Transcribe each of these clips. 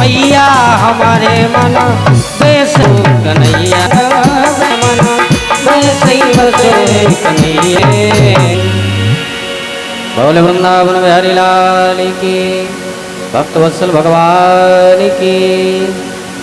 मैया हमारे मन बेस कन्हैया मन बेसई बसे कन्हैया। बोले वृंदावन बिहारी लाल की, भक्त वत्सल भगवान की,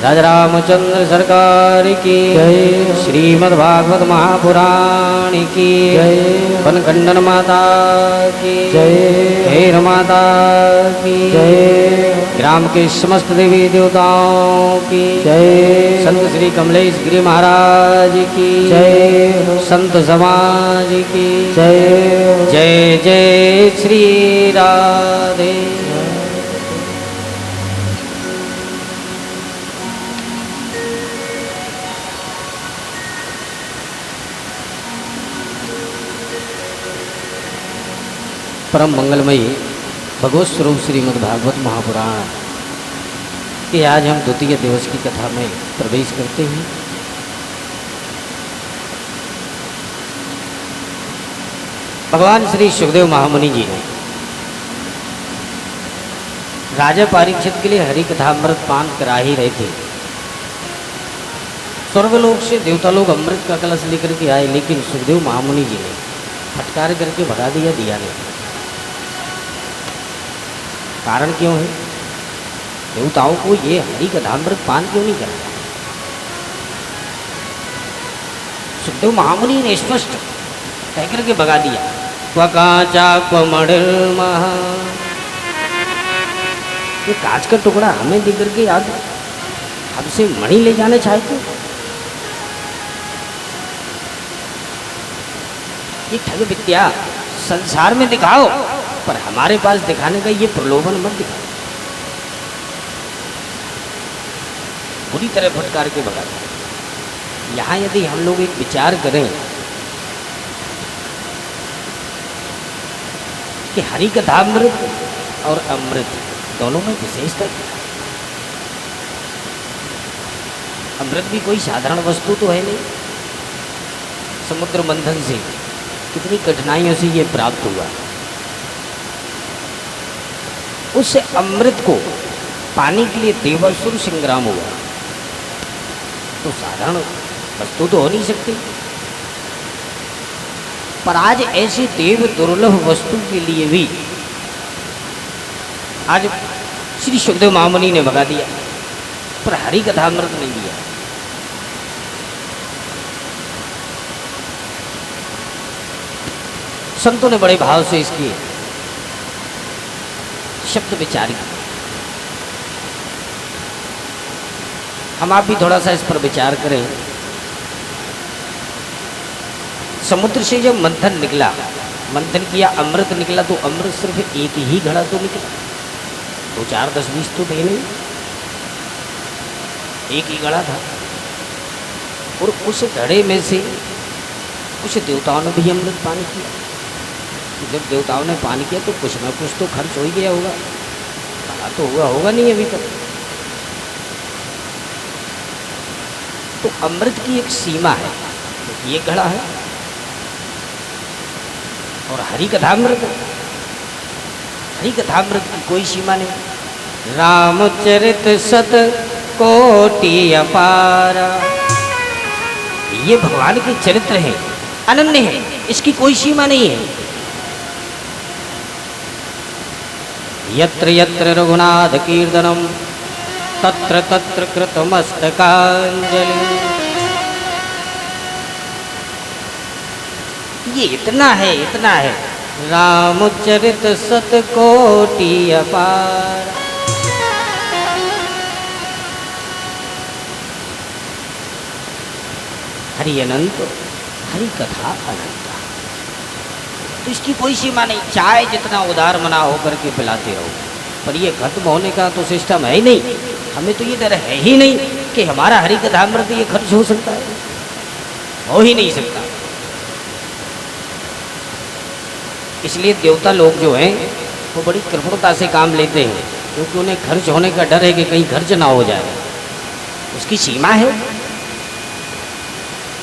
राजा रामचंद्र सरकार की जय, श्रीमद् भागवत महापुराण की जय, वनखंडन माता की जय, हेर माता की जय, ग्राम के समस्त देवी देवताओं की जय, संत श्री कमलेश गिरी महाराज की जय, संत समाज की जय, जय जय श्री राधे। परम मंगलमयी भगवत स्वरूप श्रीमद् भागवत महापुराण के आज हम द्वितीय दिवस की कथा में प्रवेश करते हैं। भगवान श्री सुखदेव महामुनि जी ने राजा परीक्षित के लिए हरि कथामृत पान करा ही रहे थे। स्वर्गलोक से देवता लोग अमृत का कलश लेकर के आए, लेकिन सुखदेव महामुनि जी ने फटकार करके भगा दिया नहीं। कारण क्यों है? देवताओं को ये हरि कथामृत पान क्यों नहीं करना? सुखदेव महामुनि ने स्पष्ट कहकर के भगा दिया। काचा महा, ये कांच का टुकड़ा हमें देकर के याद हमसे मणि ले जाना चाहते, ये ठग विद्या संसार में दिखाओ, पर हमारे पास दिखाने का ये प्रलोभन मत दिखाओ। बुरी तरह फटकार के भगा। यहाँ यदि हम लोग एक विचार करें कि हरि कथामृत और अमृत दोनों में विशेषता क्या है? अमृत भी कोई साधारण वस्तु तो है नहीं। समुद्र मंथन से कितनी कठिनाइयों से ये प्राप्त हुआ। उस अमृत को पाने के लिए देवासुर संग्राम हुआ, तो साधारण वस्तु तो हो नहीं सकती। पर आज ऐसे देव दुर्लभ वस्तु के लिए भी आज श्री सुखदेव महामुनि ने भगा दिया, पर हरि कथामृत नहीं दिया। संतों ने बड़े भाव से इसकी शब्द विचार किया। हम आप भी थोड़ा सा इस पर विचार करें। समुद्र से जब मंथन निकला, मंथन किया, अमृत निकला, तो अमृत सिर्फ एक ही घड़ा तो निकला, 2, 4, 10, 20 तो थे नहीं, एक ही घड़ा था। और उस घड़े में से कुछ देवताओं ने भी अमृत पान किया। जब देवताओं ने पान किया तो कुछ ना कुछ तो खर्च हो ही गया होगा, भला तो होगा नहीं अभी तक। तो अमृत की एक सीमा है, ये घड़ा है। और हरि कथामृत, हरि कथामृत की कोई सीमा नहीं। रामचरित सत कोटि अपारा, ये भगवान के चरित्र है, अनन्य है, इसकी कोई सीमा नहीं है। यत्र यत्र रघुनाथ कीर्तनम तत्र तत्र कृतमस्तकांजलि। ये इतना है, इतना है। रामचरित सत कोटि अपार। हरि अनंत, हरि कथा अनंत, तो इसकी कोई सीमा नहीं। चाहे जितना उदार मना होकर के पिलाते रहो, पर ये खत्म होने का तो सिस्टम है ही नहीं। हमें तो ये डर है ही नहीं कि हमारा हरि कथामृत ये खर्च हो सकता है, हो ही नहीं सकता। इसलिए देवता लोग जो हैं वो बड़ी कृपणता से काम लेते हैं, क्योंकि उन्हें खर्च होने का डर है कि कहीं खर्च ना हो जाए, उसकी सीमा है।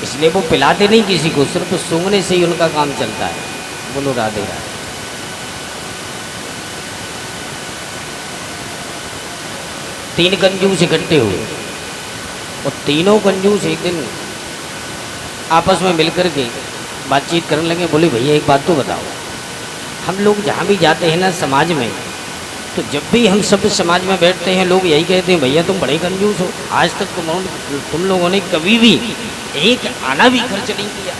इसलिए वो पिलाते नहीं किसी को, सिर्फ सूंघने से ही उनका काम चलता है। बोलो राधे राधे। तीन कंजूस इकट्ठे हुए और तीनों कंजूस एक दिन आपस में मिलकर के बातचीत करने लगे। बोले भैया एक बात तो बताओ, हम लोग जहाँ भी जाते हैं ना समाज में, तो जब भी हम सब समाज में बैठते हैं लोग यही कहते हैं भैया तुम बड़े कंजूस हो, आज तक तुम लोगों ने कभी भी एक आना भी खर्च नहीं किया,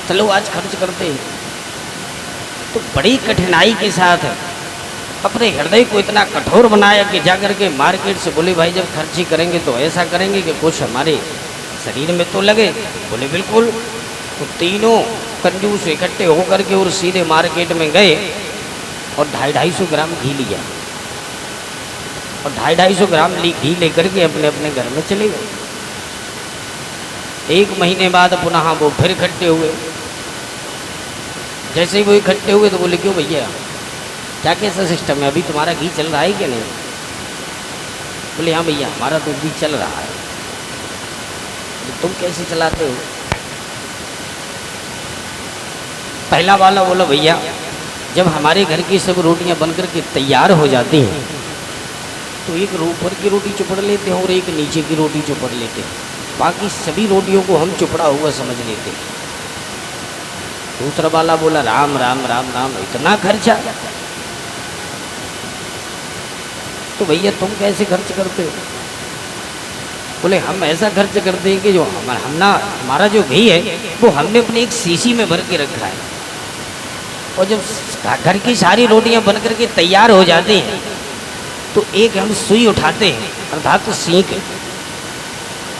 चलो आज खर्च करते हैं। तो बड़ी कठिनाई के साथ अपने हृदय को इतना कठोर बनाया कि जाकर के मार्केट से बोले भाई जब खर्च ही करेंगे तो ऐसा करेंगे कि कुछ हमारे शरीर में तो लगे। बोले बिल्कुल। तो तीनों कंजूस इकट्ठे होकर के और सीधे मार्केट में गए और 250 ग्राम घी लिया और 250 ग्राम घी लेकर के अपने अपने घर में चले गए। 1 महीने बाद पुनः वो फिर इकट्ठे हुए। जैसे ही वो इकट्ठे हुए तो बोले क्यों भैया क्या कैसा सिस्टम है, अभी तुम्हारा घी चल रहा है कि नहीं? बोले हाँ भैया हमारा तो घी चल रहा है। तो तुम कैसे चलाते हो? पहला वाला बोला भैया जब हमारे घर की सब रोटियां बनकर के तैयार हो जाती हैं तो एक ऊपर की रोटी चुपड़ लेते हैं और एक नीचे की रोटी चुपड़ लेते हैं, बाकी सभी रोटियों को हम चुपड़ा हुआ समझ लेते हैं। दूसरा वाला बोला राम राम राम राम इतना खर्चा, तो भैया तुम कैसे खर्च करते हो? बोले हम ऐसा खर्च करते हैं कि जो हमारा जो घी है वो हमने अपनी एक शीशी में भर के रखा है और जब घर की सारी रोटियां बनकर के तैयार हो जाती हैं तो एक हम सुई उठाते हैं अर्थात तो सीख,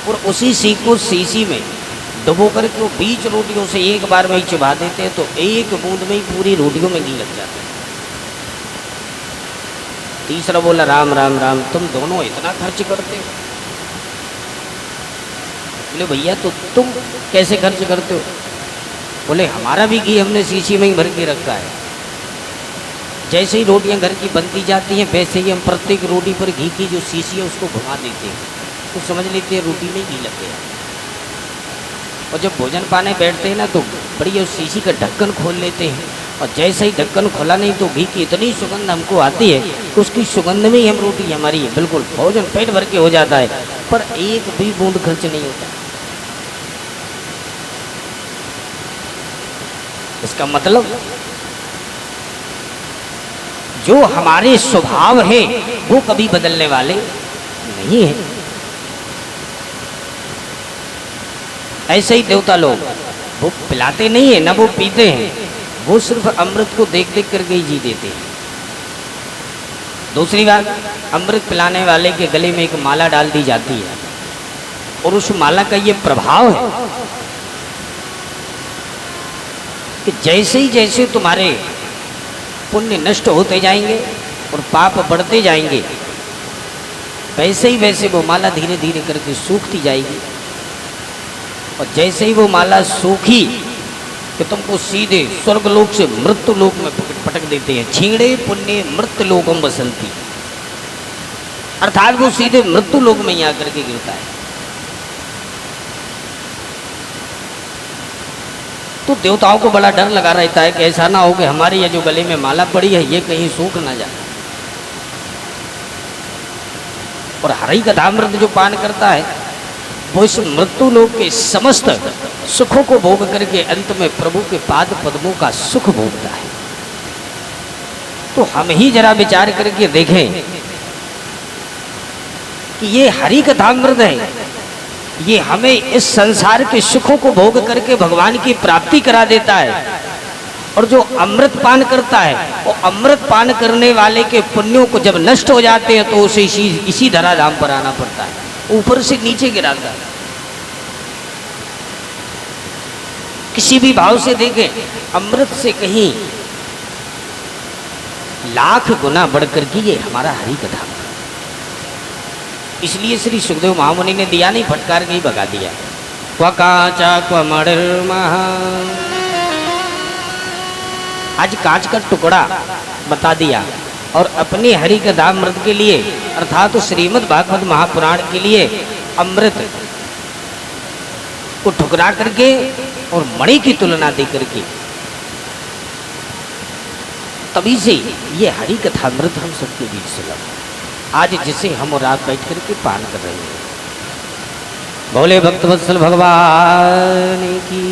और उसी सीख को शीशी में डुबो करके वो बीच रोटियों से एक बार में ही चबा देते हैं तो एक बूंद में ही पूरी रोटियों में घी लग जाता है। तीसरा बोला राम राम राम तुम दोनों इतना खर्च करते हो? बोले भैया तो तुम कैसे खर्च करते हो? बोले हमारा भी घी हमने शीशी में ही भर के रखा है, जैसे ही रोटियां घर की बनती जाती हैं वैसे ही हम प्रत्येक रोटी पर घी की जो शीशी है उसको घुमा देते हैं तो समझ लेते हैं रोटी में घी लग गया। और जब भोजन पाने बैठते हैं ना तो बढ़िया उस शीशी का ढक्कन खोल लेते हैं और जैसे ही ढक्कन खोला नहीं तो घी की इतनी सुगंध हमको आती है कि उसकी सुगंध में ही हम रोटी हमारी बिल्कुल भोजन पेट भर के हो जाता है, पर एक भी बूंद खर्च नहीं होता। इसका मतलब जो हमारे स्वभाव है वो कभी बदलने वाले नहीं है। ऐसे ही देवता लोग वो पिलाते नहीं है ना वो पीते हैं, वो सिर्फ अमृत को देख देख करके ही जी देते हैं। दूसरी बात, अमृत पिलाने वाले के गले में एक माला डाल दी जाती है और उस माला का ये प्रभाव है कि जैसे तुम्हारे पुण्य नष्ट होते जाएंगे और पाप बढ़ते जाएंगे वैसे ही वैसे वो माला धीरे धीरे करके सूखती जाएगी और जैसे ही वो माला सूखी कि तुमको सीधे स्वर्गलोक से मृत्यु लोक में पटक देते हैं। छीणे पुण्य मृत्यु लोकम बसंती, अर्थात वो सीधे मृत्यु लोक में ही आकर के गिरता है। तो देवताओं को बड़ा डर लगा रहता है कि ऐसा ना हो कि हमारी ये जो गले में माला पड़ी है ये कहीं सूख ना जाए। और हरि कथामृत जो पान करता है वो इस मृत्यु लोक के समस्त सुखों को भोग करके अंत में प्रभु के पाद पद्मों का सुख भोगता है। तो हम ही जरा विचार करके देखें कि ये हरि कथामृत है, ये हमें इस संसार के सुखों को भोग करके भगवान की प्राप्ति करा देता है, और जो अमृत पान करता है वो अमृत पान करने वाले के पुण्यों को जब नष्ट हो जाते हैं तो उसे इसी धराधाम पर आना पड़ता है, ऊपर से नीचे गिराता है। किसी भी भाव से देखें अमृत से कहीं लाख गुना बढ़कर के ये हमारा हरि कथा। इसलिए श्री सुखदेव महामुनि ने दिया नहीं, फटकार के ही भगा दिया। क्व कांचा क्व मणिर्महा, आज कांच का टुकड़ा बता दिया और अपने हरि कथामृत के लिए अर्थात श्रीमद् भागवत महापुराण के लिए अमृत को ठुकरा करके और मणि की तुलना दे करके, तभी से ये हरि कथामृत हम सबके बीच सुलभ। आज जिसे हम और आप बैठ करके पान कर रहे हैं। भोले भक्तवत्सल भगवान की